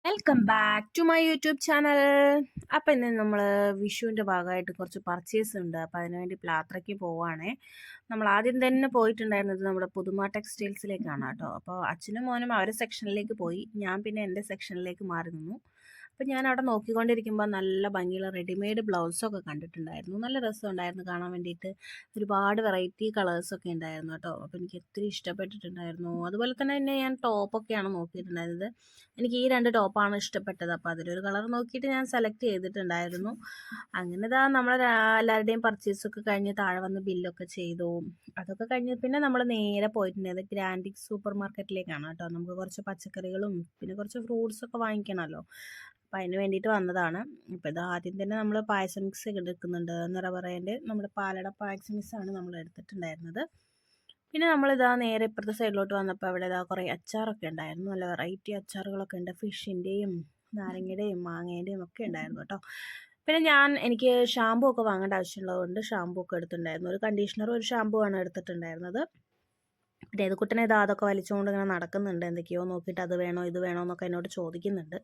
Welcome back to my YouTube channel. അപ്പം ഇന്ന് നമ്മൾ വിഷുവിൻ്റെ ഭാഗമായിട്ട് കുറച്ച് പർച്ചേസ് ഉണ്ട്. അപ്പോൾ അതിനുവേണ്ടി പ്ലാത്രയ്ക്ക് പോവുകയാണേ. നമ്മൾ ആദ്യം തന്നെ പോയിട്ടുണ്ടായിരുന്നത് നമ്മുടെ പുതുമ ടെക്സ്റ്റൈൽസിലേക്കാണ് കേട്ടോ. അപ്പോൾ അച്ഛനും മോനും അവരുടെ സെക്ഷനിലേക്ക് പോയി, ഞാൻ പിന്നെ എൻ്റെ സെക്ഷനിലേക്ക് മാറി നിന്നു. അപ്പം ഞാൻ അവിടെ നോക്കിക്കൊണ്ടിരിക്കുമ്പോൾ നല്ല ഭംഗിയുള്ള റെഡിമെയ്ഡ് ബ്ലൗസൊക്കെ കണ്ടിട്ടുണ്ടായിരുന്നു. നല്ല രസമുണ്ടായിരുന്നു കാണാൻ വേണ്ടിയിട്ട്. ഒരുപാട് വെറൈറ്റി കളേഴ്സൊക്കെ ഉണ്ടായിരുന്നു കേട്ടോ. അപ്പോൾ എനിക്ക് ഒത്തിരി ഇഷ്ടപ്പെട്ടിട്ടുണ്ടായിരുന്നു. അതുപോലെ തന്നെ ഞാൻ ടോപ്പൊക്കെയാണ് നോക്കിയിട്ടുണ്ടായിരുന്നത്. എനിക്ക് ഈ 2 ടോപ്പാണ് ഇഷ്ടപ്പെട്ടത്. അപ്പോൾ അതിലൊരു കളർ നോക്കിയിട്ട് ഞാൻ സെലക്ട് ചെയ്തിട്ടുണ്ടായിരുന്നു. അങ്ങനെ ഇതാ നമ്മളെ എല്ലാവരുടെയും പർച്ചേസൊക്കെ കഴിഞ്ഞ് താഴെ വന്ന് ബില്ലൊക്കെ ചെയ്തു. അതൊക്കെ കഴിഞ്ഞ് പിന്നെ നമ്മൾ നേരെ പോയിട്ടുണ്ടായത് ഗ്രാൻഡിക് സൂപ്പർ മാർക്കറ്റിലേക്കാണ് കേട്ടോ. നമുക്ക് കുറച്ച് പച്ചക്കറികളും പിന്നെ കുറച്ച് ഫ്രൂട്ട്സൊക്കെ വാങ്ങിക്കണമല്ലോ. അപ്പം അതിന് വേണ്ടിയിട്ട് വന്നതാണ്. ഇപ്പോൾ ഇത് ആദ്യം തന്നെ നമ്മൾ പായസം മിക്സ് ഒക്കെ എടുക്കുന്നുണ്ട്. നിറപറേൻ്റെ നമ്മുടെ പാലട പായസം മിക്സാണ് നമ്മൾ എടുത്തിട്ടുണ്ടായിരുന്നത്. പിന്നെ നമ്മളിതാ നേരെ ഇപ്പുറത്തെ സൈഡിലോട്ട് വന്നപ്പോൾ അവിടെ ഇതാ കുറേ അച്ചാറൊക്കെ ഉണ്ടായിരുന്നു. നല്ല വെറൈറ്റി അച്ചാറുകളൊക്കെ ഉണ്ട്. ഫിഷിൻ്റെയും നാരങ്ങയുടെയും മാങ്ങേൻ്റെയും ഒക്കെ ഉണ്ടായിരുന്നു കേട്ടോ. പിന്നെ എനിക്ക് ഷാമ്പൂ ഒക്കെ വാങ്ങേണ്ട ആവശ്യമുള്ളതുകൊണ്ട് ഷാമ്പൂ ഒക്കെ എടുത്തിട്ടുണ്ടായിരുന്നു. ഒരു കണ്ടീഷണറും ഒരു ഷാമ്പൂ ആണ് എടുത്തിട്ടുണ്ടായിരുന്നത്. പിന്നെ ഇത് കുട്ടനെ അതൊക്കെ വലിച്ചുകൊണ്ട് ഇങ്ങനെ നടക്കുന്നുണ്ട്. എന്തൊക്കെയോ നോക്കിയിട്ട് അത് വേണോ ഇത് വേണോ എന്നൊക്കെ എന്നോട് ചോദിക്കുന്നുണ്ട്.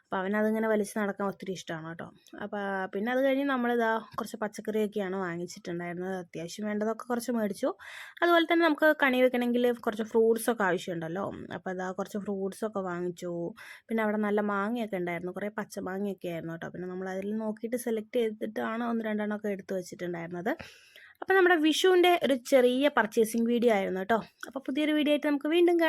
അപ്പോൾ അവനതിങ്ങനെ വലിച്ച് നടക്കാൻ ഒത്തിരി ഇഷ്ടമാണ് കേട്ടോ. അപ്പോൾ പിന്നെ അത് കഴിഞ്ഞ് നമ്മളിതാ കുറച്ച് പച്ചക്കറിയൊക്കെയാണ് വാങ്ങിച്ചിട്ടുണ്ടായിരുന്നത്. അത്യാവശ്യം വേണ്ടതൊക്കെ കുറച്ച് മേടിച്ചു. അതുപോലെ തന്നെ നമുക്ക് കണി വെക്കണമെങ്കിൽ കുറച്ച് ഫ്രൂട്ട്സൊക്കെ ആവശ്യമുണ്ടല്ലോ. അപ്പോൾ അതാ കുറച്ച് ഫ്രൂട്ട്സൊക്കെ വാങ്ങിച്ചു. പിന്നെ അവിടെ നല്ല മാങ്ങയൊക്കെ ഉണ്ടായിരുന്നു. കുറേ പച്ചമാങ്ങയൊക്കെ ആയിരുന്നു കേട്ടോ. പിന്നെ നമ്മൾ അതിൽ നോക്കിയിട്ട് സെലക്ട് ചെയ്തിട്ടാണ് 1-2 ഒക്കെ എടുത്ത് വെച്ചിട്ടുണ്ടായിരുന്നത്. അപ്പോൾ നമ്മുടെ വിഷുവിൻ്റെ ഒരു ചെറിയ പർച്ചേസിങ് വീഡിയോ ആയിരുന്നു കേട്ടോ. അപ്പോൾ പുതിയൊരു വീഡിയോ ആയിട്ട് നമുക്ക് വീണ്ടും കാണാം.